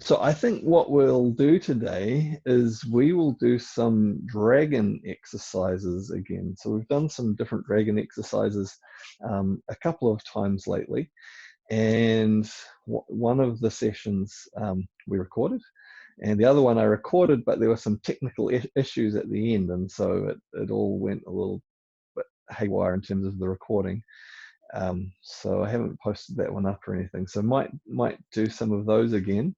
So I think what we'll do today is we will do some dragon exercises again. So we've done some different dragon exercises a couple of times lately. And one of the sessions we recorded, and the other one I recorded, but there were some technical issues at the end. And so it all went a little bit haywire in terms of the recording. So I haven't posted that one up or anything. So might do some of those again.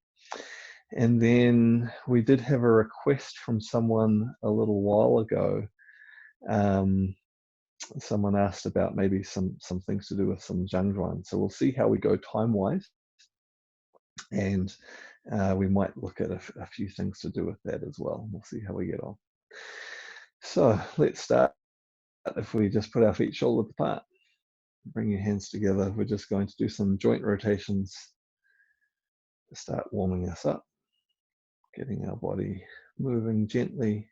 And then we did have a request from someone a little while ago. Someone asked about maybe some things to do with some Zhan Zhuang. So we'll see how we go time-wise. And we might look at a few things to do with that as well. We'll see how we get on. So let's start. If we just put our feet shoulder apart, bring your hands together. We're just going to do some joint rotations to start warming us up, getting our body moving gently.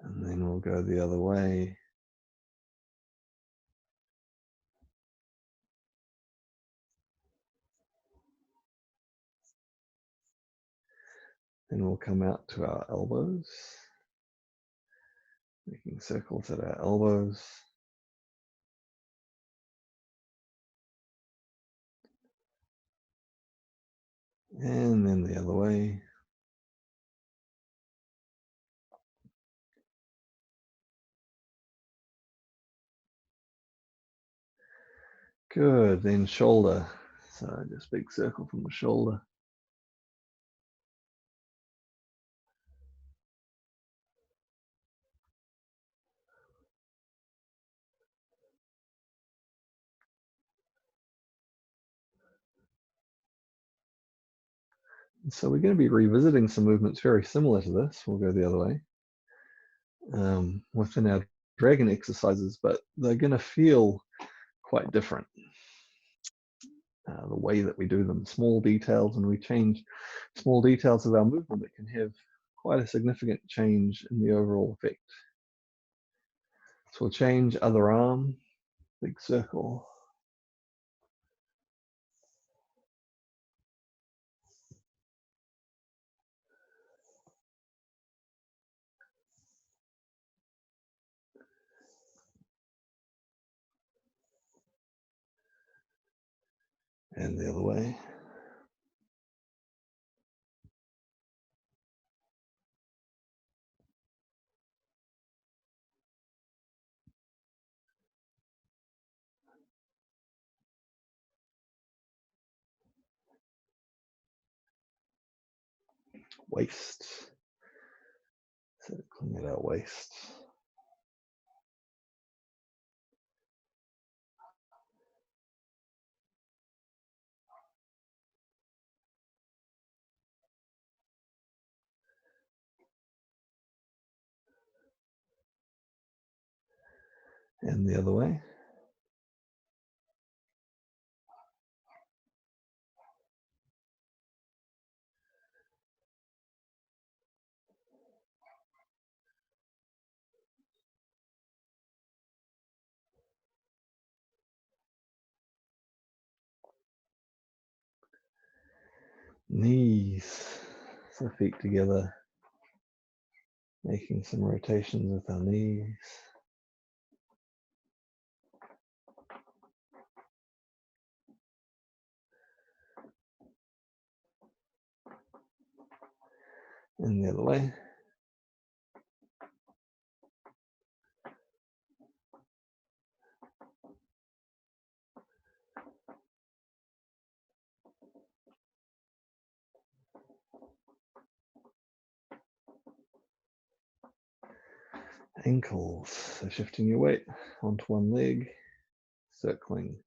And then we'll go the other way. Then we'll come out to our elbows, making circles at our elbows. And then the other way. Good, then shoulder. So just big circle from the shoulder. So we're going to be revisiting some movements very similar to this. We'll go the other way within our dragon exercises, but they're going to feel quite different. The way that we do them, small details, and we change small details of our movement that can have quite a significant change in the overall effect. So we'll change other arm, big circle. And the other way. Waist. Circling at our waist. And the other way. Knees. So feet together, making some rotations with our knees. And the other way. Ankles. So shifting your weight onto one leg, circling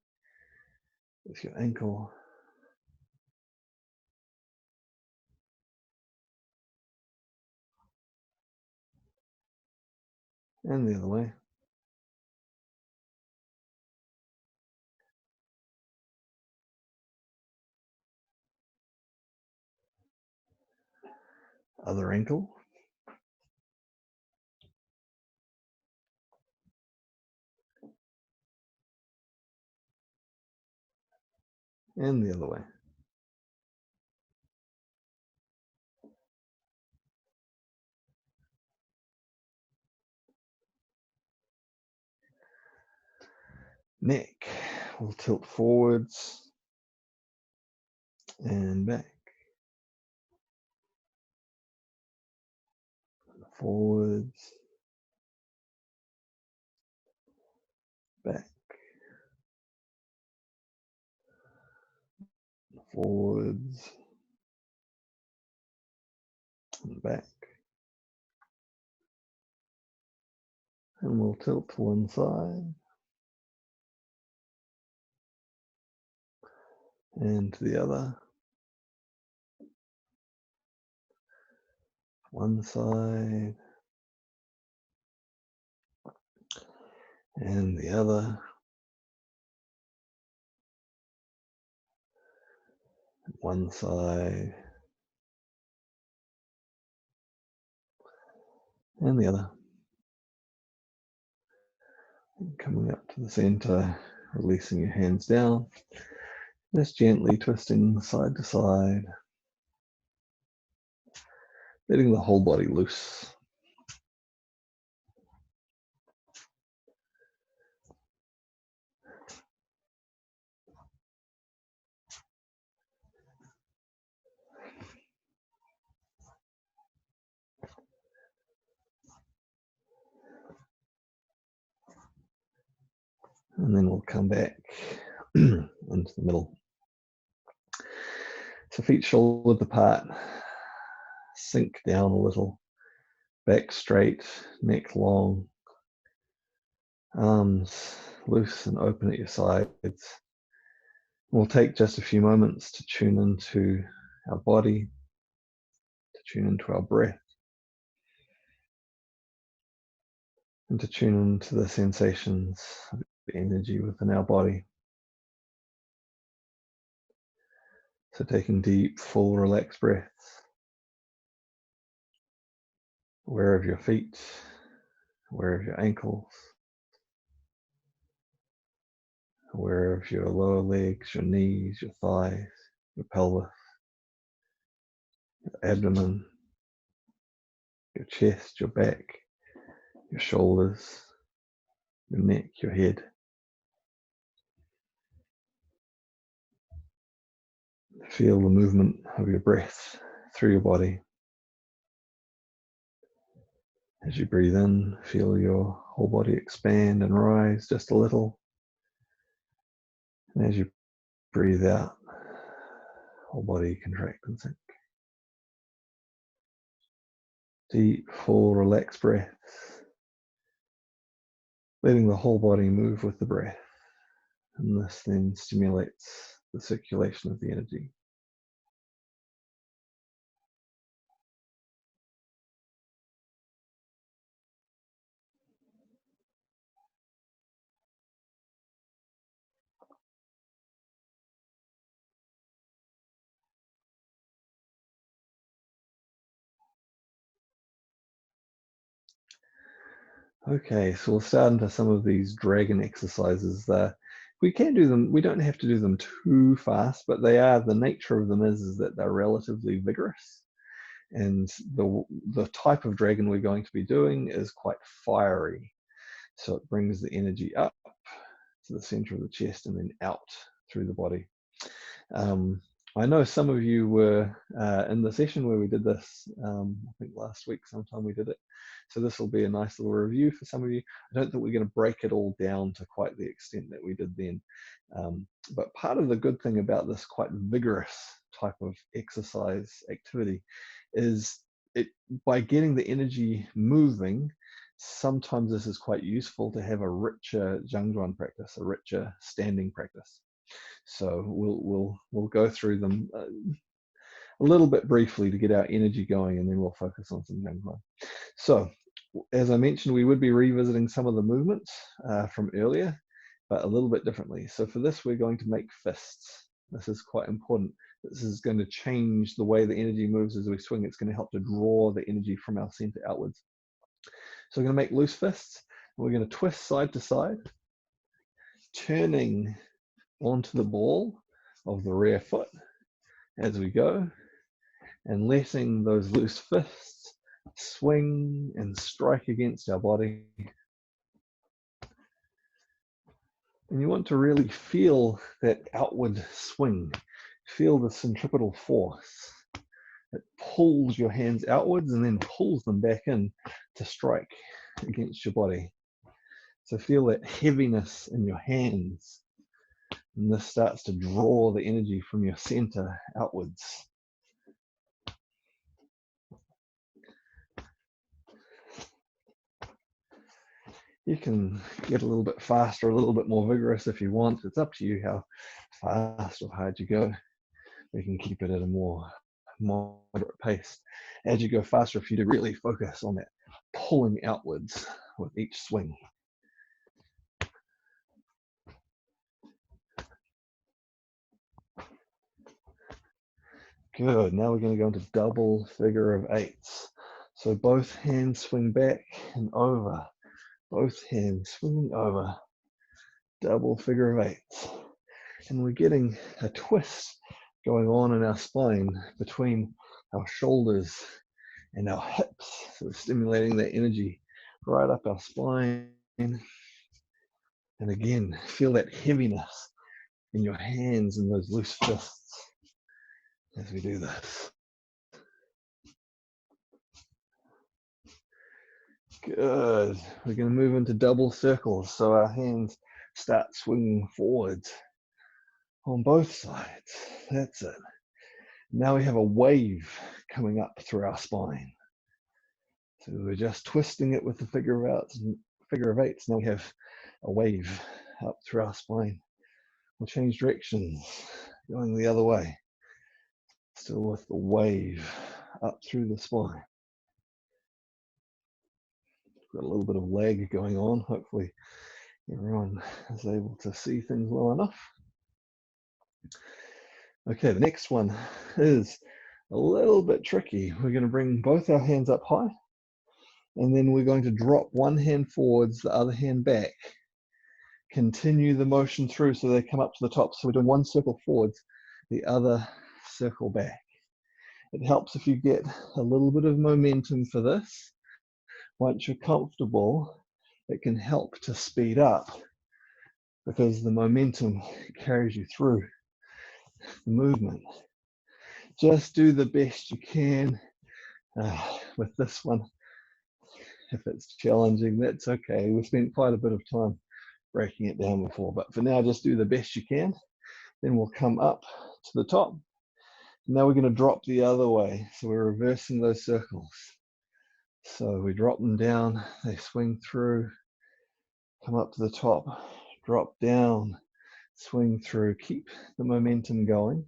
with your ankle. And the other way. Other ankle. and the other way. Neck will tilt forwards and back, forwards, back, forwards, and back. And we'll tilt to one side and to the other. One side and the other. One side and the other. And coming up to the center, releasing your hands down, just gently twisting side to side, letting the whole body loose. And then we'll come back into the middle. So feet shoulder apart, sink down a little, back straight, neck long, arms loose and open at your sides. We'll take just a few moments to tune into our body, to tune into our breath, and to tune into the sensations of the energy within our body. So taking deep, full, relaxed breaths, aware of your feet, aware of your ankles, aware of your lower legs, your knees, your thighs, your pelvis, your abdomen, your chest, your back, your shoulders, your neck, your head. Feel the movement of your breath through your body. As you breathe in, feel your whole body expand and rise just a little. And as you breathe out, whole body contract and sink. Deep, full, relaxed breaths, letting the whole body move with the breath. And this then stimulates the circulation of the energy. Okay, so we'll start into some of these dragon exercises. We can do them, we don't have to do them too fast, but the nature of them is that they're relatively vigorous. And the type of dragon we're going to be doing is quite fiery. So it brings the energy up to the center of the chest and then out through the body. I know some of you were in the session where we did this, I think last week sometime we did it. So this will be a nice little review for some of you. I don't think we're going to break it all down to quite the extent that we did then. But part of the good thing about this quite vigorous type of exercise activity is by getting the energy moving, sometimes this is quite useful to have a richer Zhan Zhuang practice, a richer standing practice. So we'll go through them a little bit briefly to get our energy going, and then we'll focus on some Zhan Zhuang. So as I mentioned, we would be revisiting some of the movements from earlier, but a little bit differently. So for this, we're going to make fists. This is quite important. This is going to change the way the energy moves as we swing. It's going to help to draw the energy from our center outwards. So we're going to make loose fists. We're going to twist side to side, turning onto the ball of the rear foot as we go, and letting those loose fists swing and strike against our body. And you want to really feel that outward swing. Feel the centripetal force. It pulls your hands outwards and then pulls them back in to strike against your body. So feel that heaviness in your hands. And this starts to draw the energy from your center outwards. You can get a little bit faster, a little bit more vigorous if you want. It's up to you how fast or hard you go. We can keep it at a more moderate pace. As you go faster, if you do really focus on that pulling outwards with each swing. Good. Now we're going to go into double figure of eights. So both hands swing back and over. Both hands swinging over. Double figure of eights. And we're getting a twist going on in our spine between our shoulders and our hips. So we're stimulating that energy right up our spine. And again, feel that heaviness in your hands and those loose fists as we do this. Good. We're going to move into double circles. So our hands start swinging forwards on both sides. That's it. Now we have a wave coming up through our spine. So we're just twisting it with the figure of eights. Now we have a wave up through our spine. We'll change directions, going the other way. Still with the wave up through the spine. Got a little bit of lag going on. Hopefully everyone is able to see things well enough. Okay, the next one is a little bit tricky. We're going to bring both our hands up high, and then we're going to drop one hand forwards, the other hand back. Continue the motion through so they come up to the top. So we're doing one circle forwards, the other circle back. It helps if you get a little bit of momentum for this. Once you're comfortable, it can help to speed up because the momentum carries you through the movement. Just do the best you can with this one. If it's challenging, that's okay. We've spent quite a bit of time breaking it down before, but for now, just do the best you can. Then we'll come up to the top. Now we're going to drop the other way. So we're reversing those circles. So we drop them down, they swing through, come up to the top, drop down, swing through, keep the momentum going.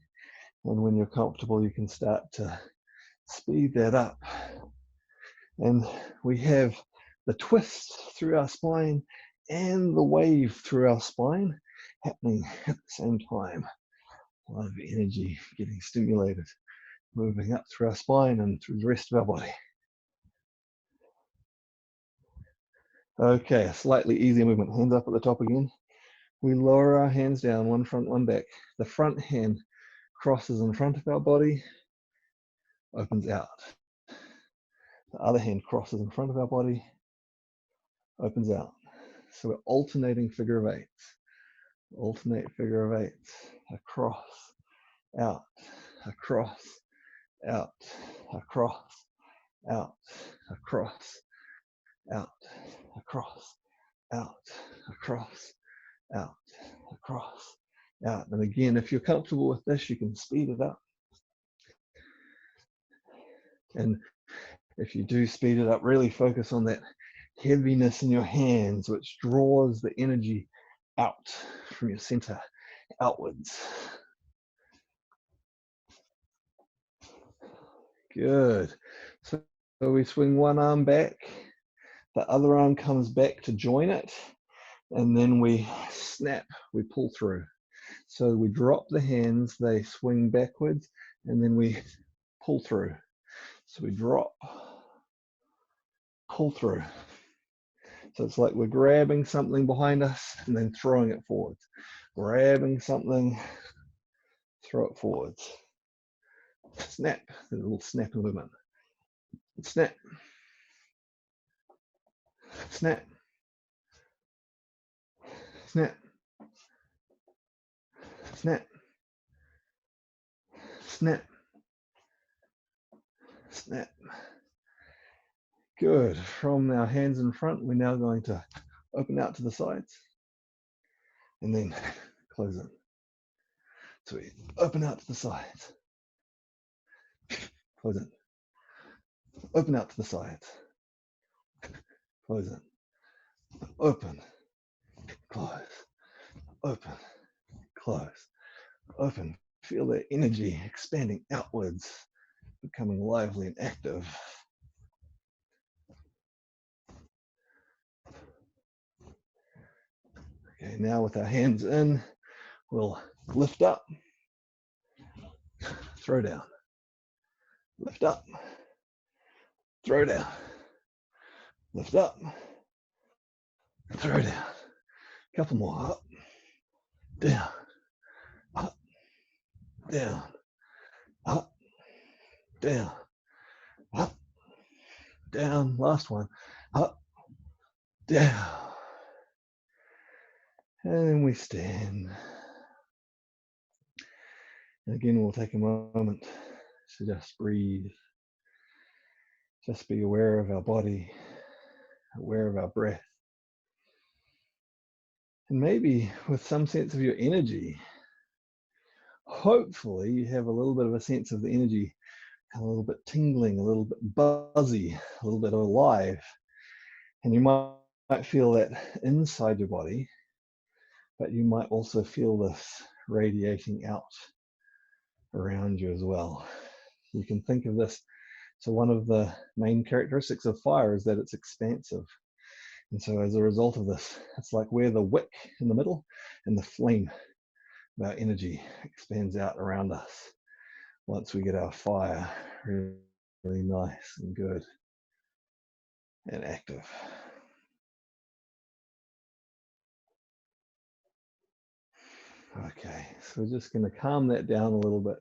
And when you're comfortable, you can start to speed that up. And we have the twist through our spine and the wave through our spine happening at the same time. A lot of energy getting stimulated, moving up through our spine and through the rest of our body. Okay, a slightly easier movement. Hands up at the top again. We lower our hands down, one front, one back. The front hand crosses in front of our body, opens out. The other hand crosses in front of our body, opens out. So we're alternating figure of eights. Alternate figure of eights. Across, out, across, out, across, out, across, out, across, out, across, out, across, out. And again, if you're comfortable with this, you can speed it up. And if you do speed it up, really focus on that heaviness in your hands, which draws the energy out from your center, outwards. Good. So we swing one arm back, the other arm comes back to join it, and then we snap, we pull through. So we drop the hands, they swing backwards, and then we pull through. So we drop, pull through. So it's like we're grabbing something behind us and then throwing it forwards. Grabbing something, throw it forwards. Snap, a little snap movement. Snap, snap, snap, snap, snap, snap. Good. From our hands in front, we're now going to open out to the sides and then close in. So we open out to the sides, close in, open out to the sides, close in, open, close, open, close, open. Feel the energy expanding outwards, becoming lively and active. Okay, now with our hands in, we'll lift up, throw down, lift up, throw down, lift up, throw down. Couple more, up, down, up, down, up, down, up, down. Last one, up, down. And then we stand. And again, we'll take a moment to just breathe. Just be aware of our body, aware of our breath. And maybe with some sense of your energy, hopefully you have a little bit of a sense of the energy, a little bit tingling, a little bit buzzy, a little bit alive. And you might feel that inside your body, but you might also feel this radiating out around you as well. You can think of this, so one of the main characteristics of fire is that it's expansive. And so as a result of this, it's like we're the wick in the middle and the flame of our energy expands out around us once we get our fire really, really nice and good and active. Okay, so we're just going to calm that down a little bit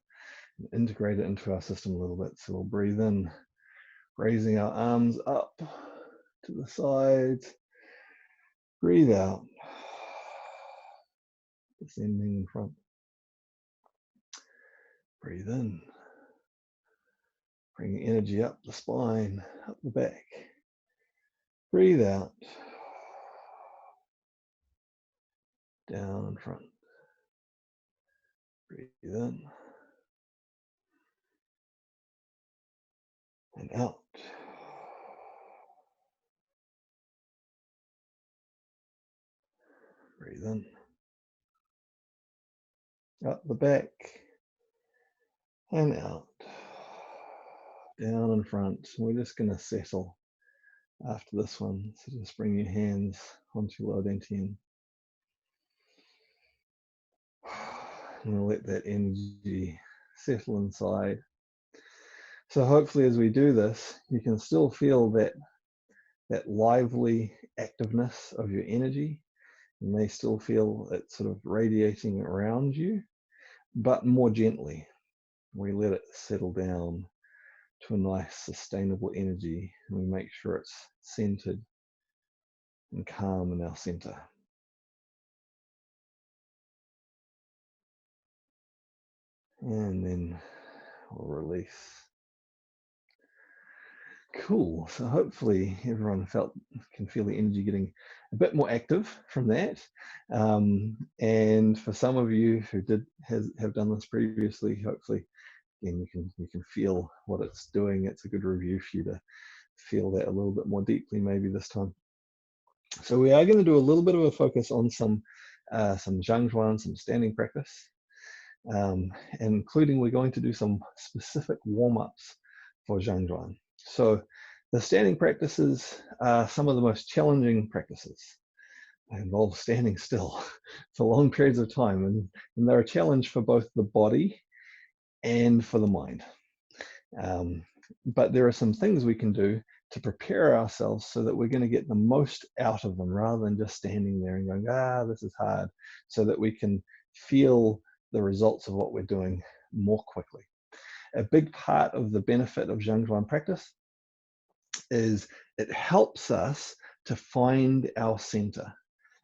and integrate it into our system a little bit. So we'll breathe in, raising our arms up to the sides. Breathe out, descending in front. Breathe in, bringing energy up the spine, up the back. Breathe out, down in front. Breathe in and out. Breathe in, up the back and out, down in front. We're just going to settle after this one. So just bring your hands onto your lower dantian. And let that energy settle inside. So hopefully as we do this, you can still feel that lively activeness of your energy. You may still feel it sort of radiating around you, but more gently. We let it settle down to a nice sustainable energy, and we make sure it's centered and calm in our center. And then we'll release. Cool. So hopefully everyone can feel the energy getting a bit more active from that. And for some of you who have done this previously, hopefully again you can feel what it's doing. It's a good review for you to feel that a little bit more deeply maybe this time. So we are going to do a little bit of a focus on some Zhan Zhuang, some standing practice, and including we're going to do some specific warm-ups for Zhan Zhuang. So the standing practices are some of the most challenging practices. They involve standing still for long periods of time, and they're a challenge for both the body and for the mind. But there are some things we can do to prepare ourselves so that we're going to get the most out of them rather than just standing there and going, this is hard, so that we can feel the results of what we're doing more quickly. A big part of the benefit of Zhan Zhuang practice is it helps us to find our center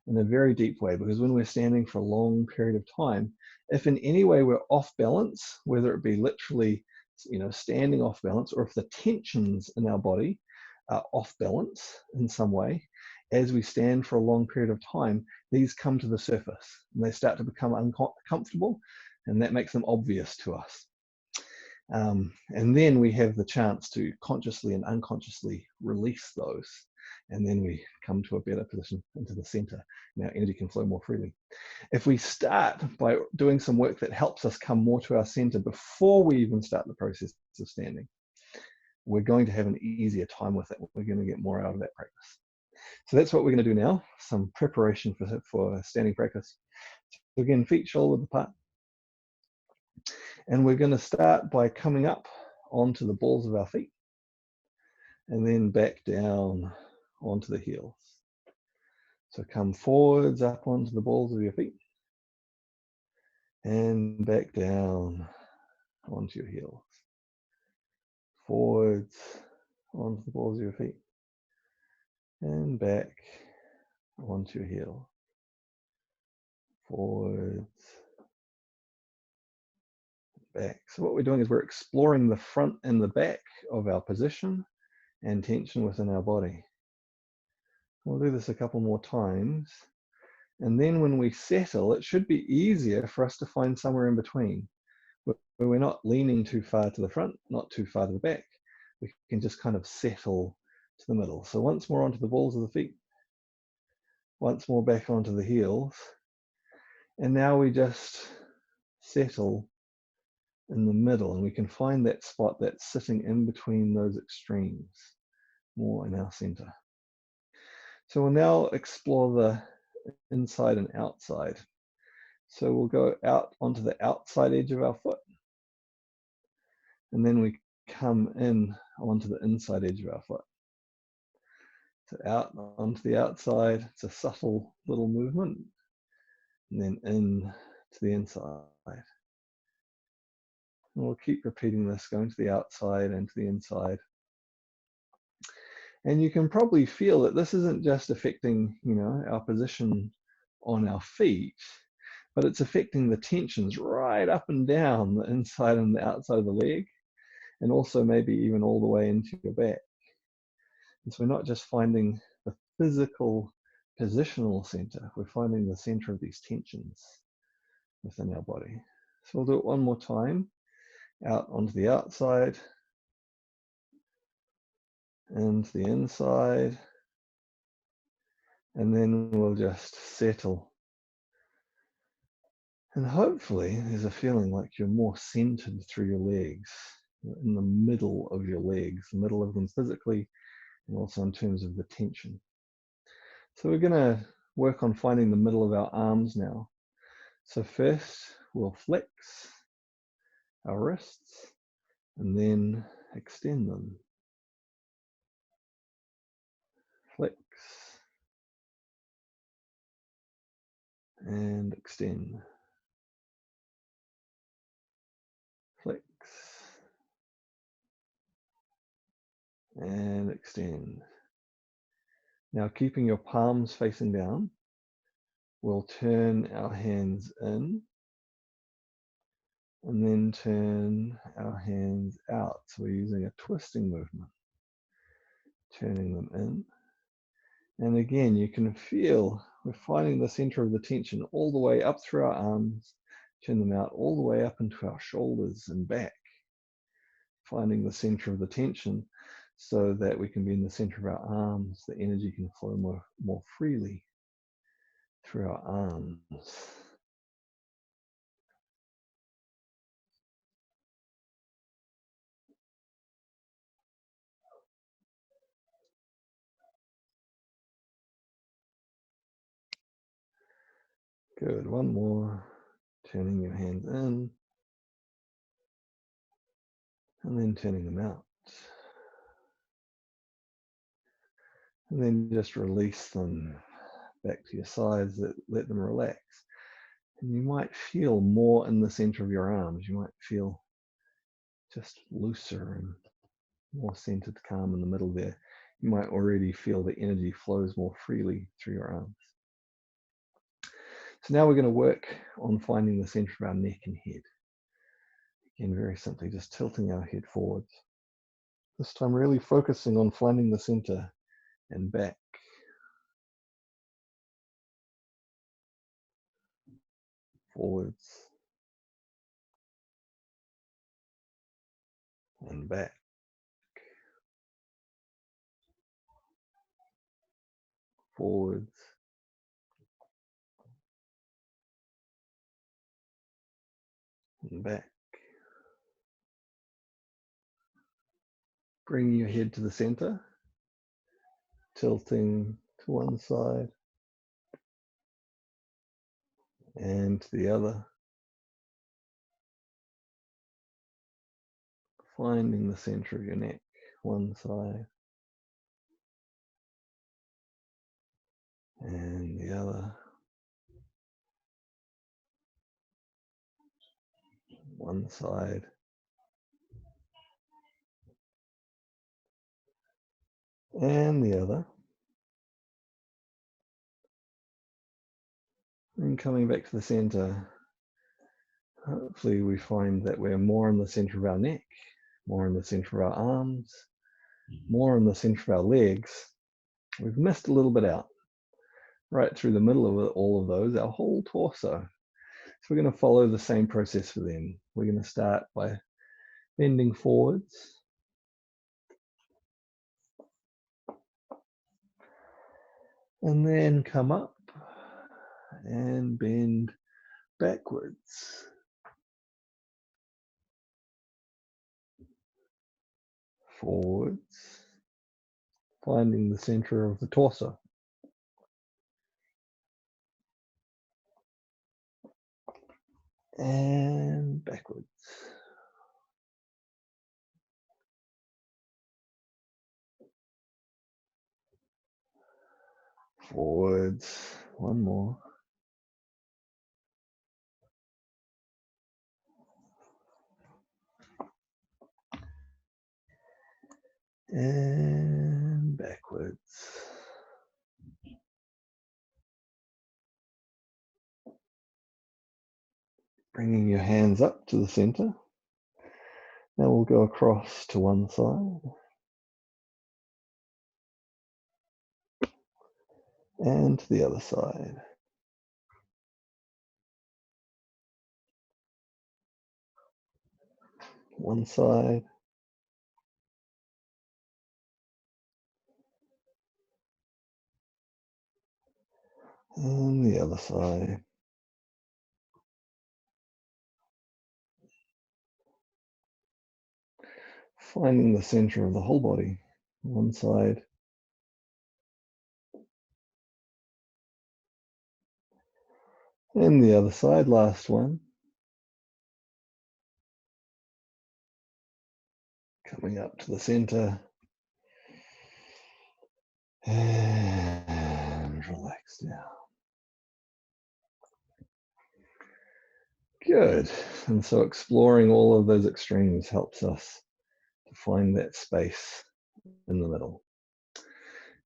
in a very deep way, because when we're standing for a long period of time, if in any way we're off balance, whether it be literally, standing off balance, or if the tensions in our body are off balance in some way, as we stand for a long period of time, these come to the surface and they start to become uncomfortable, and that makes them obvious to us. And then we have the chance to consciously and unconsciously release those. And then we come to a better position into the center, and our energy can flow more freely. If we start by doing some work that helps us come more to our center before we even start the process of standing, we're going to have an easier time with it. We're going to get more out of that practice. So that's what we're going to do now, some preparation for standing practice. So again, feet shoulder apart. And we're going to start by coming up onto the balls of our feet and then back down onto the heels. So come forwards up onto the balls of your feet and back down onto your heels. Forwards onto the balls of your feet and back onto your heels. Forwards, back. So what we're doing is we're exploring the front and the back of our position and tension within our body. We'll do this a couple more times. And then when we settle, it should be easier for us to find somewhere in between, where we're not leaning too far to the front, not too far to the back. We can just kind of settle to the middle. So once more onto the balls of the feet, once more back onto the heels. And now we just settle in the middle, and we can find that spot that's sitting in between those extremes, more in our center. So we'll now explore the inside and outside. So we'll go out onto the outside edge of our foot, and then we come in onto the inside edge of our foot. So out onto the outside, it's a subtle little movement, and then in to the inside. And we'll keep repeating this, going to the outside and to the inside. And you can probably feel that this isn't just affecting, our position on our feet, but it's affecting the tensions right up and down the inside and the outside of the leg, and also maybe even all the way into your back. And so we're not just finding the physical positional center, we're finding the center of these tensions within our body. So we'll do it one more time. Out onto the outside, and the inside, and then we'll just settle. And hopefully there's a feeling like you're more centered through your legs, in the middle of your legs, the middle of them physically, and also in terms of the tension. So we're going to work on finding the middle of our arms now. So first we'll flex our wrists and then extend them. Flex and extend. Flex and extend. Now, keeping your palms facing down, we'll turn our hands in and then turn our hands out. So we're using a twisting movement, turning them in. And again, you can feel we're finding the center of the tension all the way up through our arms, turn them out all the way up into our shoulders and back, finding the center of the tension so that we can be in the center of our arms. The energy can flow more freely through our arms. Good, one more, turning your hands in and then turning them out. And then just release them back to your sides, let them relax. And you might feel more in the center of your arms. You might feel just looser and more centered, calm in the middle there. You might already feel the energy flows more freely through your arms. So now we're going to work on finding the center of our neck and head. Again, very simply, just tilting our head forwards. This time really focusing on finding the center and back. Forwards. And back. Forwards. And back. Bringing your head to the center. Tilting to one side. And to the other. Finding the center of your neck, one side. And the other. One side. And the other. And coming back to the center, hopefully we find that we're more in the center of our neck, more in the center of our arms, more in the center of our legs. We've missed a little bit out. Right through the middle of all of those, our whole torso. So we're going to follow the same process for them. We're going to start by bending forwards. And then come up and bend backwards. Forwards. Finding the center of the torso. And backwards. Forwards. One more. And backwards. Bringing your hands up to the center. Now we'll go across to one side. And to the other side. One side. And the other side. Finding the center of the whole body. One side. And the other side, last one. Coming up to the center. And relax down. Good. And so exploring all of those extremes helps us to find that space in the middle.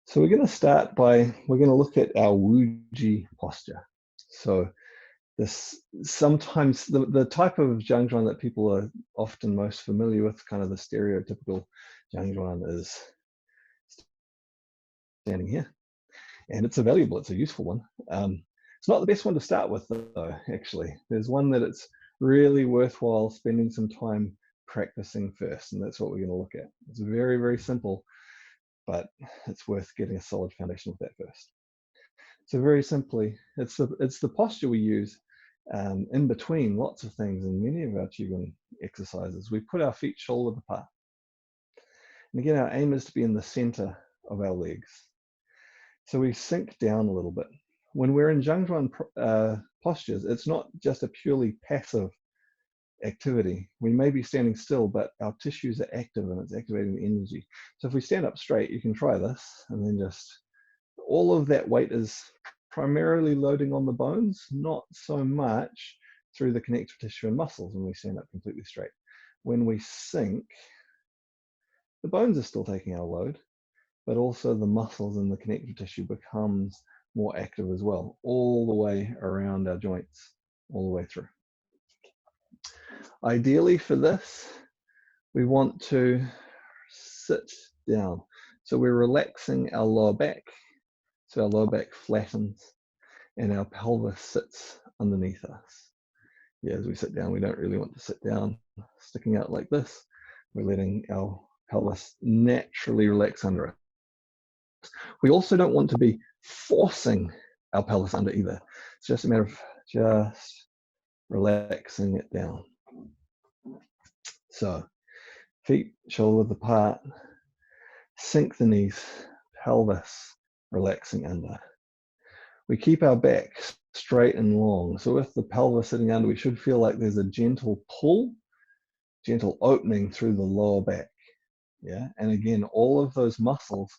So we're going to start by, we're going to look at our Wuji posture. So this sometimes, the type of Zhan Zhuang that people are often most familiar with, kind of the stereotypical Zhan Zhuang, is standing here. And it's a useful one. It's not the best one to start with, though, actually. There's one that it's really worthwhile spending some time practicing first, and that's what we're going to look at. It's very, very simple, but it's worth getting a solid foundation with that first. So very simply, it's the posture we use in between lots of things in many of our Qigong exercises. We put our feet shoulder apart. And again, our aim is to be in the center of our legs. So we sink down a little bit. When we're in Zhan Zhuang postures, it's not just a purely passive activity. We may be standing still, but our tissues are active and it's activating the energy. So if we stand up straight, you can try this, and then just all of that weight is primarily loading on the bones, not so much through the connective tissue and muscles when we stand up completely straight. When we sink, the bones are still taking our load, but also the muscles and the connective tissue becomes more active as well, all the way around our joints, all the way through. Ideally for this, we want to sit down. So we're relaxing our lower back. So our lower back flattens and our pelvis sits underneath us. Yeah, as we sit down, we don't really want to sit down sticking out like this. We're letting our pelvis naturally relax under us. We also don't want to be forcing our pelvis under either. It's just a matter of just relaxing it down. So feet shoulder width apart, sink the knees, pelvis relaxing under. We keep our back straight and long. So with the pelvis sitting under, we should feel like there's a gentle pull, gentle opening through the lower back. Yeah, and again, all of those muscles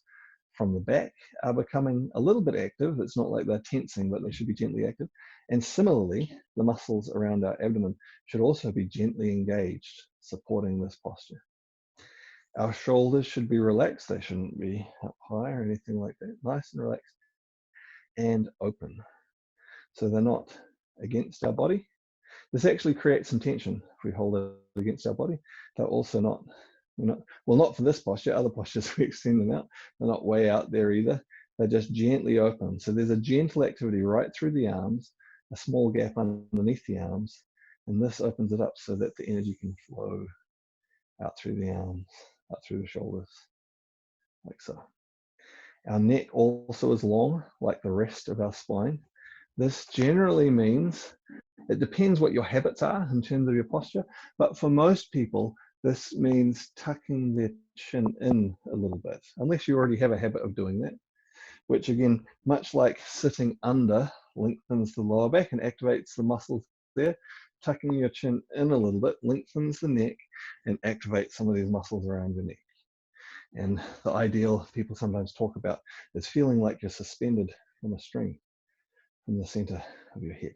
from the back are becoming a little bit active. It's not like they're tensing, but they should be gently active. And similarly, the muscles around our abdomen should also be gently engaged, supporting this posture. Our shoulders should be relaxed. They shouldn't be up high or anything like that. Nice and relaxed and open. So they're not against our body. This actually creates some tension if we hold it against our body. They're also not for this posture. Other postures we extend them out. They're not way out there either. They're just gently open. So there's a gentle activity right through the arms, a small gap underneath the arms, and this opens it up so that the energy can flow out through the arms, out through the shoulders, like so. Our neck also is long, like the rest of our spine. This generally means, it depends what your habits are in terms of your posture, but for most people, this means tucking their chin in a little bit, unless you already have a habit of doing that, which again, much like sitting under, lengthens the lower back and activates the muscles there. Tucking your chin in a little bit lengthens the neck and activates some of these muscles around your neck. And the ideal people sometimes talk about is feeling like you're suspended from a string from the center of your head.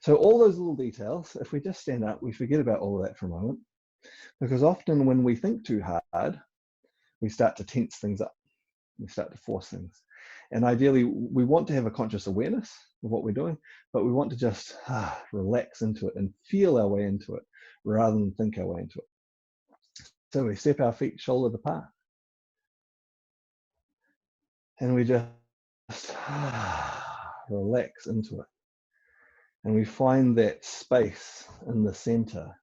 So all those little details, if we just stand up, we forget about all of that for a moment, because often when we think too hard, we start to tense things up. We start to force things. And ideally, we want to have a conscious awareness of what we're doing, but we want to just relax into it and feel our way into it rather than think our way into it. So we step our feet shoulder apart. And we just relax into it. And we find that space in the center.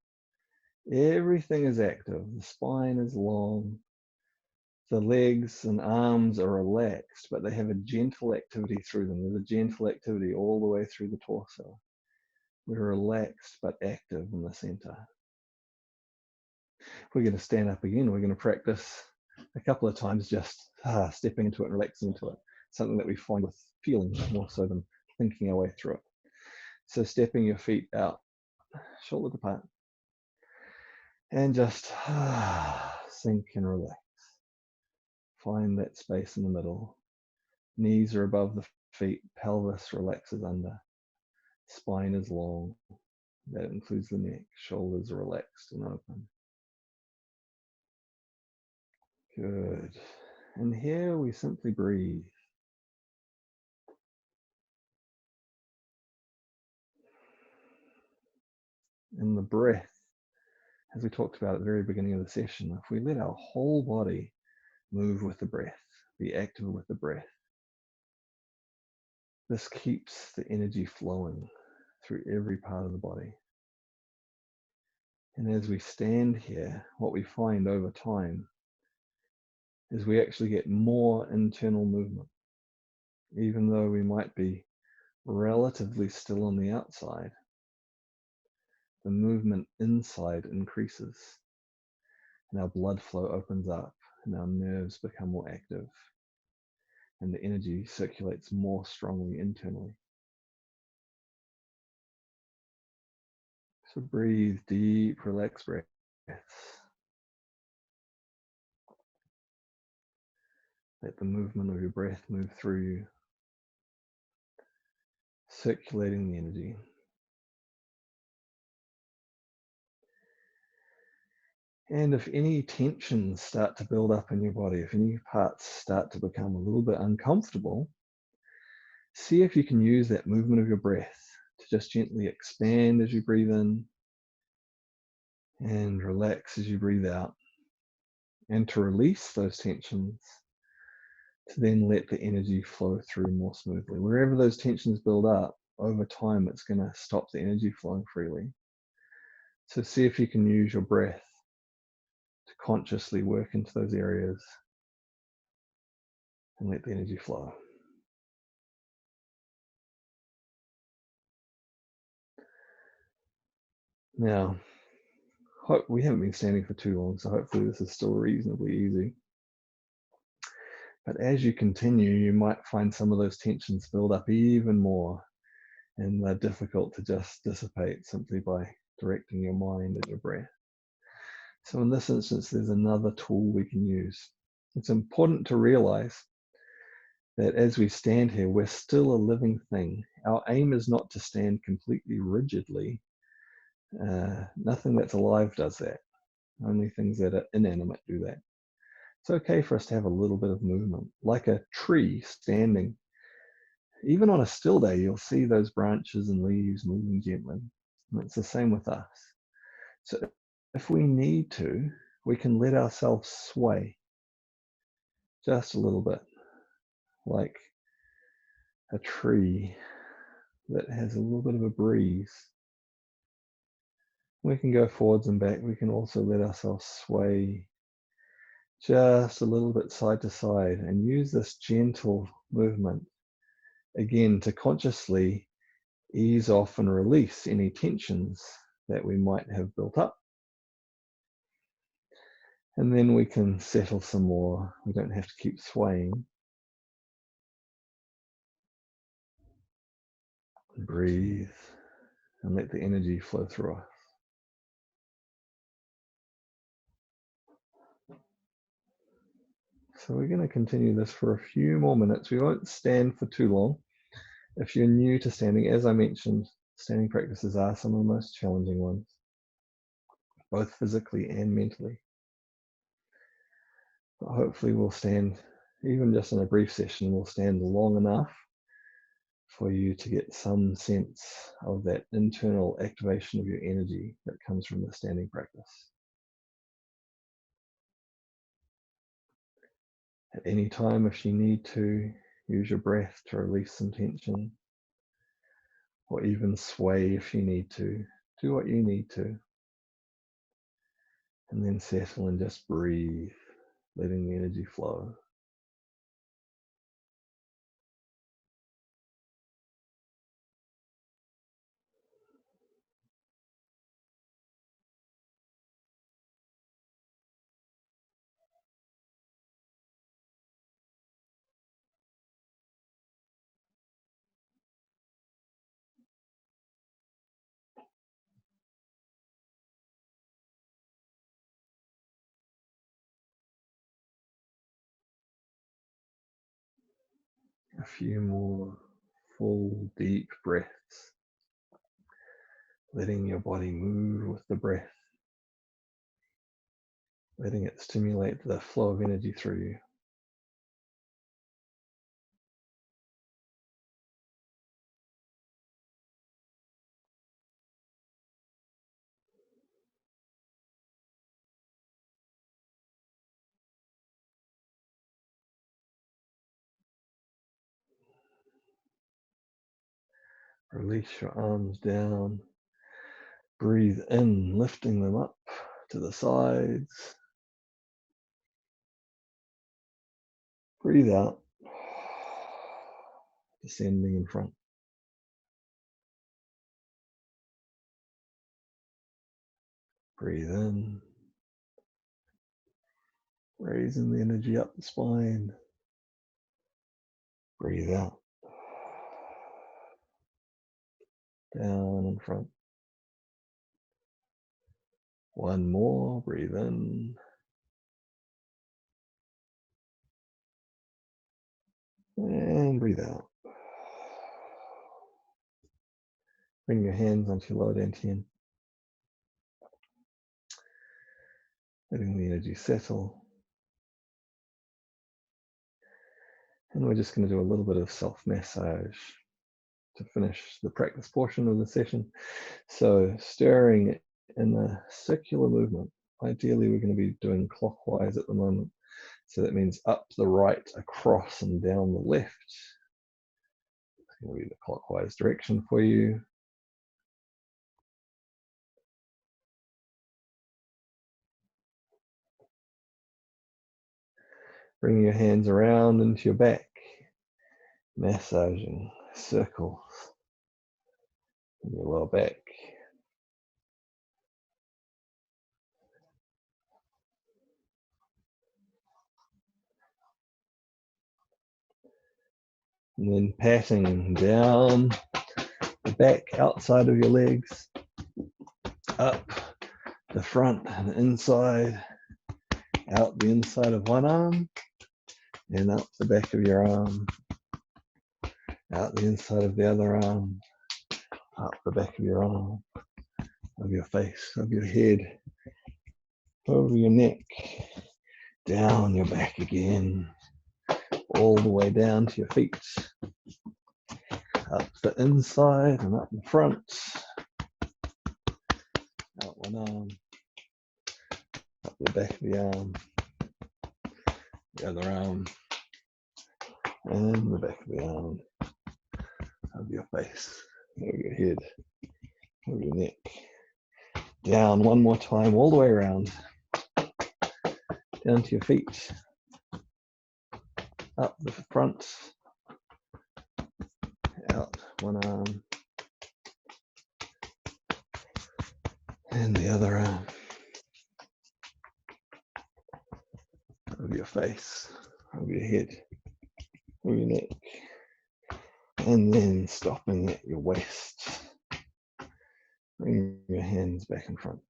Everything is active. The spine is long. The legs and arms are relaxed, but they have a gentle activity through them. There's a gentle activity all the way through the torso. We're relaxed but active in the center. We're going to stand up again. We're going to practice a couple of times just stepping into it and relaxing into it. Something that we find with feeling more so than thinking our way through it. So stepping your feet out, shoulder apart, and just sink and relax. Find that space in the middle. Knees are above the feet, pelvis relaxes under, spine is long. That includes the neck, shoulders are relaxed and open. Good. And here we simply breathe. And the breath, as we talked about at the very beginning of the session, if we let our whole body move with the breath, be active with the breath, this keeps the energy flowing through every part of the body. And as we stand here, what we find over time is we actually get more internal movement, even though we might be relatively still on the outside. The movement inside increases, and our blood flow opens up, and our nerves become more active, and the energy circulates more strongly internally. So breathe deep, relaxed breaths. Let the movement of your breath move through you. circulating the energy. And if any tensions start to build up in your body, if any parts start to become a little bit uncomfortable, see if you can use that movement of your breath to just gently expand as you breathe in and relax as you breathe out, and to release those tensions, to then let the energy flow through more smoothly. Wherever those tensions build up, over time it's going to stop the energy flowing freely. So see if you can use your breath to consciously work into those areas and let the energy flow. Now, we haven't been standing for too long, so hopefully this is still reasonably easy. But as you continue, you might find some of those tensions build up even more, and they're difficult to just dissipate simply by directing your mind and your breath. So in this instance, there's another tool we can use. It's important to realize that as we stand here, we're still a living thing. Our aim is not to stand completely rigidly. Nothing that's alive does that. Only things that are inanimate do that. It's okay for us to have a little bit of movement, like a tree standing. Even on a still day, you'll see those branches and leaves moving gently. And it's the same with us. So if we need to, we can let ourselves sway just a little bit, like a tree that has a little bit of a breeze. We can go forwards and back. We can also let ourselves sway just a little bit side to side and use this gentle movement again to consciously ease off and release any tensions that we might have built up. And then we can settle some more. We don't have to keep swaying. Breathe and let the energy flow through us. So we're going to continue this for a few more minutes. We won't stand for too long. If you're new to standing, as I mentioned, standing practices are some of the most challenging ones, both physically and mentally. But hopefully we'll stand, even just in a brief session, we'll stand long enough for you to get some sense of that internal activation of your energy that comes from the standing practice. At any time, if you need to, use your breath to release some tension, or even sway if you need to. Do what you need to. And then settle and just breathe, letting the energy flow. A few more full, deep breaths, letting your body move with the breath, letting it stimulate the flow of energy through you. Release your arms down. Breathe in, lifting them up to the sides. Breathe out, descending in front. Breathe in, raising the energy up the spine. Breathe out, down in front. One more, breathe in. And breathe out. Bring your hands onto your lower dantian. Letting the energy settle. And we're just going to do a little bit of self-massage to finish the practice portion of the session. So stirring it in a circular movement. Ideally, we're going to be doing clockwise at the moment. So that means up the right, across, and down the left. It's going to be the clockwise direction for you. Bring your hands around into your back, massaging circles in your lower back. And then patting down the back, outside of your legs, up the front and inside, out the inside of one arm, and up the back of your arm, out the inside of the other arm, up the back of your arm, of your face, of your head, over your neck, down your back again, all the way down to your feet, up the inside and up the front, out one arm, up the back of the arm, the other arm, and the back of the arm, of your face, over your head, over your neck, down one more time, all the way around, down to your feet, up the front, out one arm, and the other arm, over your face, over your head, over your neck, and then stopping at your waist. Bring your hands back in front.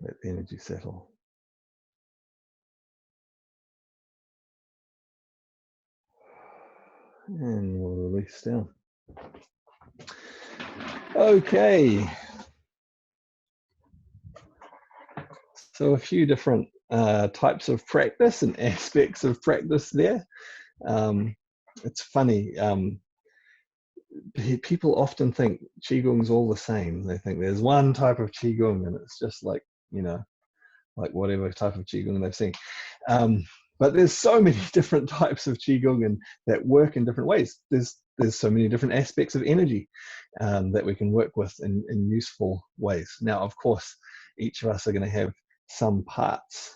Let the energy settle. And we'll release down. Okay. So a few different types of practice and aspects of practice there. It's funny. People often think Qigong's all the same. They think there's one type of Qigong and it's just like, you know, like whatever type of Qigong they've seen. But there's so many different types of Qigong and that work in different ways. There's so many different aspects of energy that we can work with in useful ways. Now, of course, each of us are going to have some parts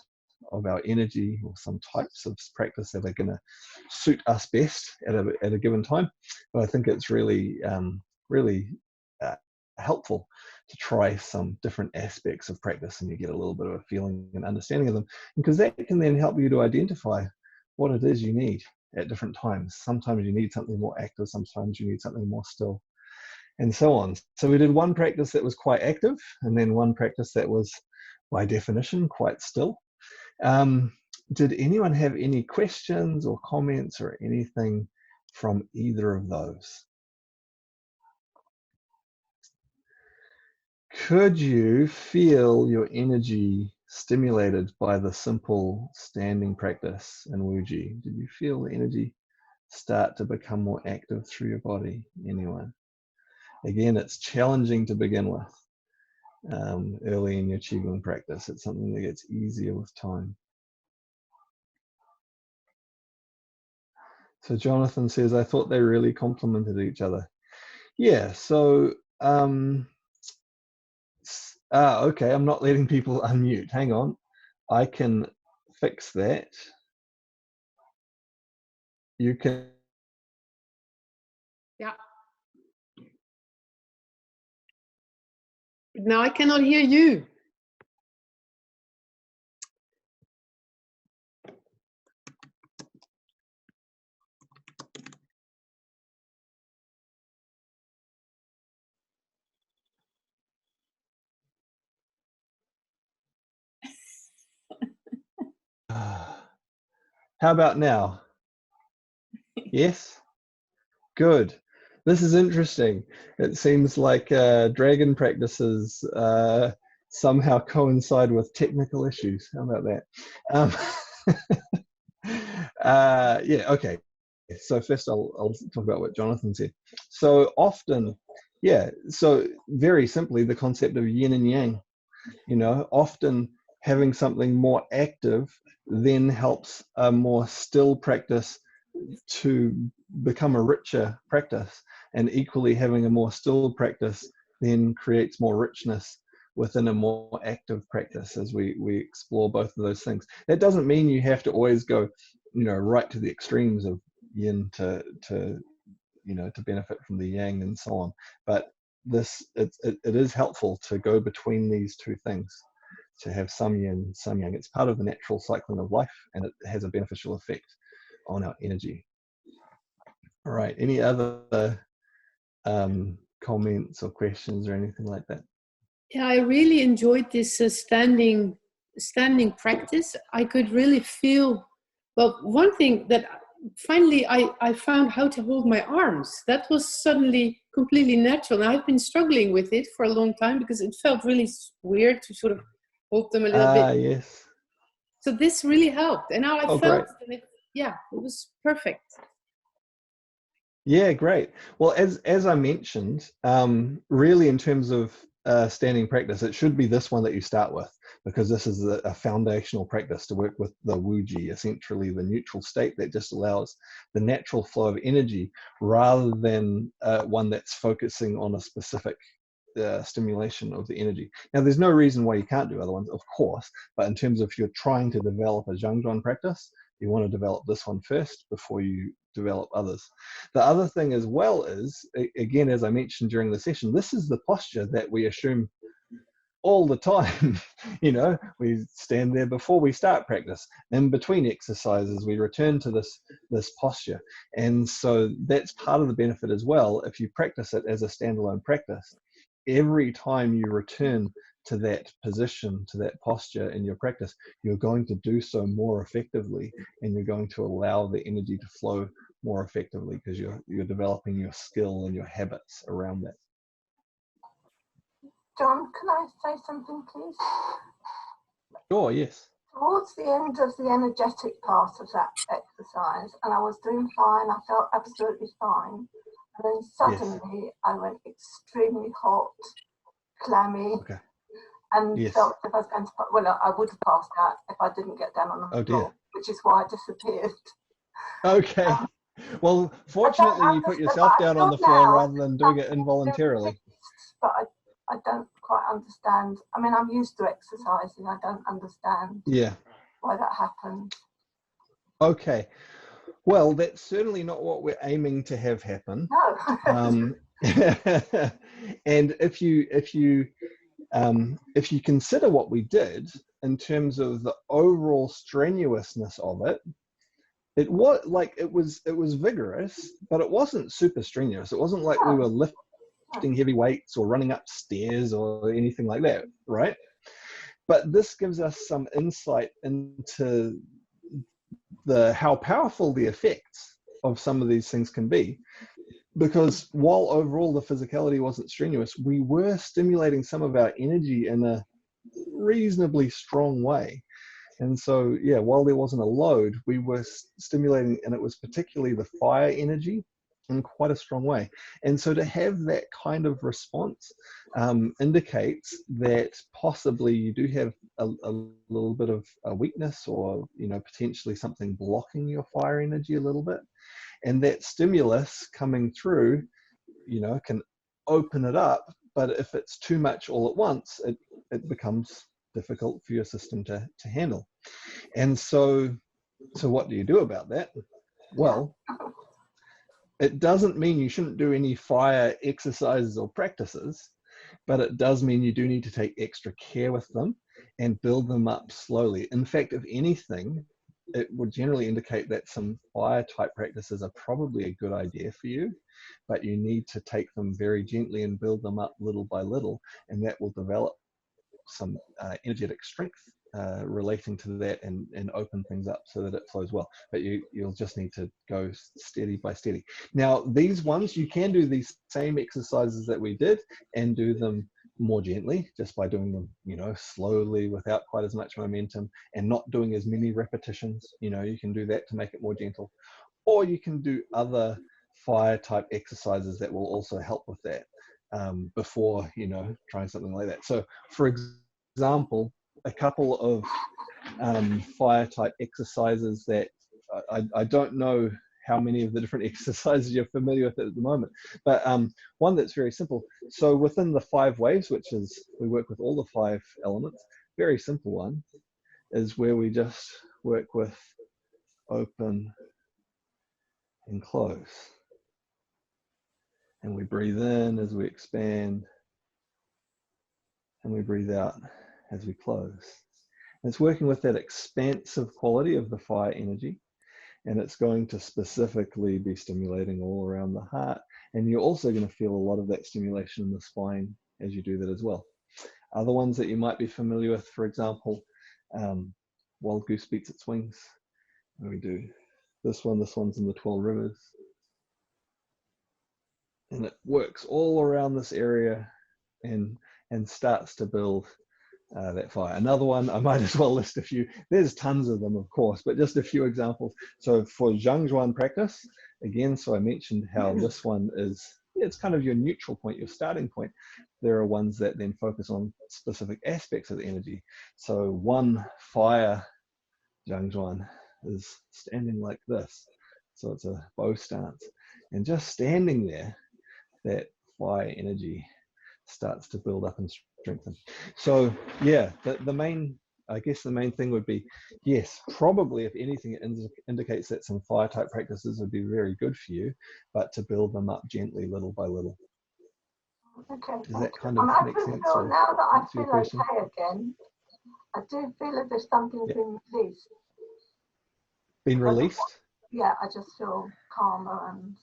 of our energy or some types of practice that are going to suit us best at a given time. But I think it's really, really helpful to try some different aspects of practice and you get a little bit of a feeling and understanding of them, because that can then help you to identify what it is you need at different times. Sometimes you need something more active, sometimes you need something more still, and so on. So we did one practice that was quite active and then one practice that was by definition quite still. Did anyone have any questions or comments or anything from either of those? Could you feel your energy stimulated by the simple standing practice in Wuji? Did you feel the energy start to become more active through your body? Anyone? Again, it's challenging to begin with early in your Qigong practice. It's something that gets easier with time. So Jonathan says, I thought they really complemented each other. Yeah, so okay, I'm not letting people unmute. Hang on. I can fix that. You can. Yeah. Now I cannot hear you. How about now? Yes. Good. This is interesting. It seems like dragon practices somehow coincide with technical issues. How about that? Yeah, okay. So first I'll talk about what Jonathan said. So often, yeah, so very simply, the concept of yin and yang, often having something more active then helps a more still practice to become a richer practice, and equally having a more still practice then creates more richness within a more active practice as we explore both of those things. That doesn't mean you have to always go right to the extremes of yin to benefit from the yang and so on, but it is helpful to go between these two things, to have some yin, some yang. It's part of the natural cycling of life, and it has a beneficial effect on our energy. All right, any other comments or questions or anything like that? Yeah, I really enjoyed this standing practice. I could really feel, well, one thing that finally I found how to hold my arms. That was suddenly completely natural. And I've been struggling with it for a long time because it felt really weird to sort of hold them a little bit. Yes. So this really helped. And now I felt great. that it was perfect. Yeah, great. Well, as I mentioned, really in terms of standing practice, it should be this one that you start with, because this is a foundational practice to work with the Wuji, essentially the neutral state that just allows the natural flow of energy, rather than one that's focusing on a specific stimulation of the energy. Now, there's no reason why you can't do other ones, of course, but in terms of if you're trying to develop a Zhan Zhuang practice, you want to develop this one first before you develop others. The other thing as well is, again, as I mentioned during the session, this is the posture that we assume all the time. We stand there before we start practice. In between exercises, we return to this posture. And so that's part of the benefit as well. If you practice it as a standalone practice, every time you return to that position, to that posture in your practice, you're going to do so more effectively, and you're going to allow the energy to flow more effectively, because you're developing your skill and your habits around that. John, can I say something, please? Sure, yes. Towards the end of the energetic part of that exercise, and I was doing fine, I felt absolutely fine. And then suddenly I went extremely hot, clammy, and felt if I was going to, well, I would have passed out if I didn't get down on the floor, which is why I disappeared. Okay. Well, fortunately, you put yourself down on the floor rather than doing it involuntarily. But I don't quite understand. I mean, I'm used to exercising. I don't understand why that happened. Okay. Well, that's certainly not what we're aiming to have happen. No. And if you consider what we did in terms of the overall strenuousness of it, it was vigorous, but it wasn't super strenuous. It wasn't like we were lifting heavy weights or running upstairs or anything like that, right? But this gives us some insight into how powerful the effects of some of these things can be. Because while overall the physicality wasn't strenuous, we were stimulating some of our energy in a reasonably strong way. And so, while there wasn't a load, we were stimulating, and it was particularly the fire energy in quite a strong way. And so to have that kind of response indicates that possibly you do have a little bit of a weakness, or potentially something blocking your fire energy a little bit. And that stimulus coming through, can open it up. But if it's too much all at once, it becomes difficult for your system to handle. And so what do you do about that? Well, it doesn't mean you shouldn't do any fire exercises or practices, but it does mean you do need to take extra care with them and build them up slowly. In fact, if anything, it would generally indicate that some fire type practices are probably a good idea for you, but you need to take them very gently and build them up little by little, and that will develop some energetic strength relating to that and open things up so that it flows well. But you'll just need to go steady by steady. Now, these ones, you can do these same exercises that we did and do them more gently, just by doing them, you know, slowly without quite as much momentum and not doing as many repetitions. You know, you can do that to make it more gentle. Or you can do other fire type exercises that will also help with that before, you know, trying something like that. So for example, a couple of fire type exercises that I don't know how many of the different exercises you're familiar with at the moment, but one that's very simple. So within the 5 waves, which is, we work with all the 5 elements, very simple one is where we just work with open and close. And we breathe in as we expand, and we breathe out as we close. And it's working with that expansive quality of the fire energy, and it's going to specifically be stimulating all around the heart. And you're also going to feel a lot of that stimulation in the spine as you do that as well. Other ones that you might be familiar with, for example, Wild Goose Beats Its Wings. And we do this one's in the 12 rivers. And it works all around this area and starts to build that fire. Another one, I might as well list a few. There's tons of them, of course, but just a few examples. So for Zhan Zhuang practice, again, so I mentioned how this one is, it's kind of your neutral point, your starting point. There are ones that then focus on specific aspects of the energy. So one fire Zhan Zhuang is standing like this. So it's a bow stance. And just standing there, that fire energy starts to build up and strengthen. So yeah, the main, I guess the main thing would be, yes, probably if anything, it indicates that some fire type practices would be very good for you, but to build them up gently, little by little. Okay. Does that kind of make sense? Feel, now that I feel okay again, I do feel as if something's been released. Been released? Yeah, I just feel calmer and.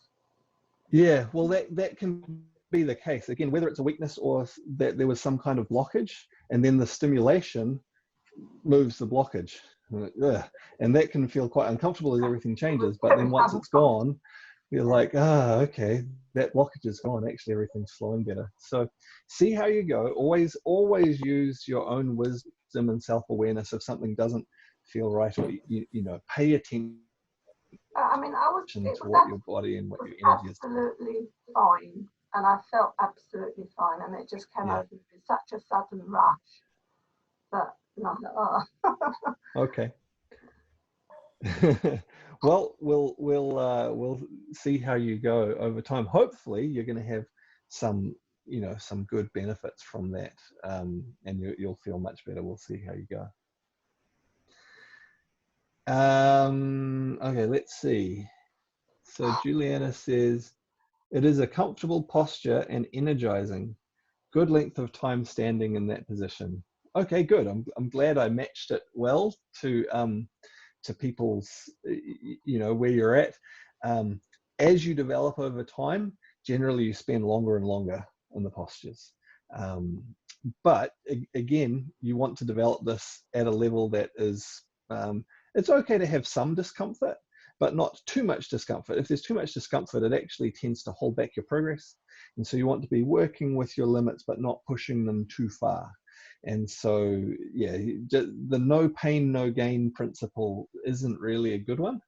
Yeah, well, that can be the case. Again, whether it's a weakness or that there was some kind of blockage, and then the stimulation moves the blockage. And that can feel quite uncomfortable as everything changes, but then once it's gone, you're like, okay, that blockage is gone. Actually, everything's flowing better. So see how you go. Always use your own wisdom and self-awareness if something doesn't feel right, or you know, pay attention. I mean, to what your body and what your energy is. Absolutely fine, and I felt absolutely fine, and it just came over with such a sudden rush that Okay. Well, we'll see how you go over time. Hopefully, you're going to have some, you know, some good benefits from that, and you'll feel much better. We'll see how you go. Okay, let's see. So Juliana says, it is a comfortable posture and energizing. Good length of time standing in that position. Okay, good. I'm glad I matched it well to people's, you know, where you're at. As you develop over time, generally you spend longer and longer in the postures. But again, you want to develop this at a level that is, it's okay to have some discomfort, but not too much discomfort. If there's too much discomfort, it actually tends to hold back your progress. And so you want to be working with your limits, but not pushing them too far. And so, yeah, the no pain, no gain principle isn't really a good one.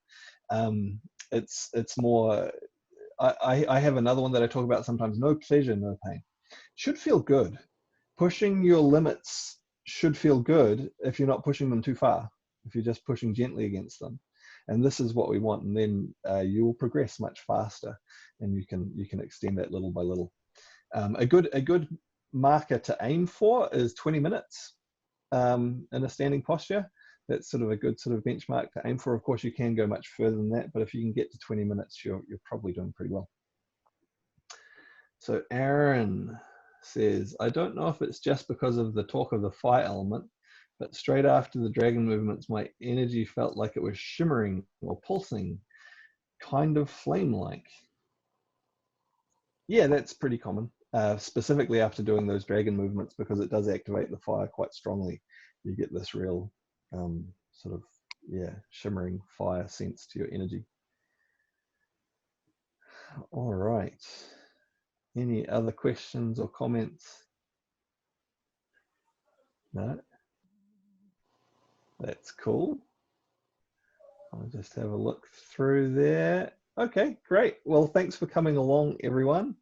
It's more, I have another one that I talk about sometimes, no pleasure, no pain. Should feel good. Pushing your limits should feel good if you're not pushing them too far, if you're just pushing gently against them. And this is what we want, and then you will progress much faster, and you can extend that little by little. A good marker to aim for is 20 minutes in a standing posture. That's sort of a good sort of benchmark to aim for. Of course, you can go much further than that, but if you can get to 20 minutes, you're probably doing pretty well. So Aaron says, I don't know if it's just because of the talk of the fire element, but straight after the dragon movements, my energy felt like it was shimmering or pulsing, kind of flame-like. Yeah, that's pretty common. specifically after doing those dragon movements, because it does activate the fire quite strongly. You get this real sort of, yeah, shimmering fire sense to your energy. All right. Any other questions or comments? No? That's cool. I'll just have a look through there. Okay, great. Well, thanks for coming along, everyone.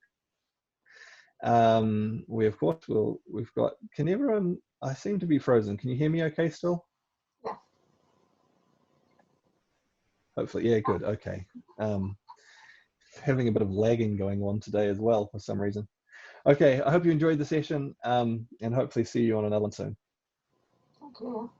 We, of course, we've got, can everyone, I seem to be frozen. Can you hear me okay still? Yeah. Hopefully, yeah, good, okay. Having a bit of lagging going on today as well for some reason. Okay, I hope you enjoyed the session, and hopefully see you on another one soon. Thank you.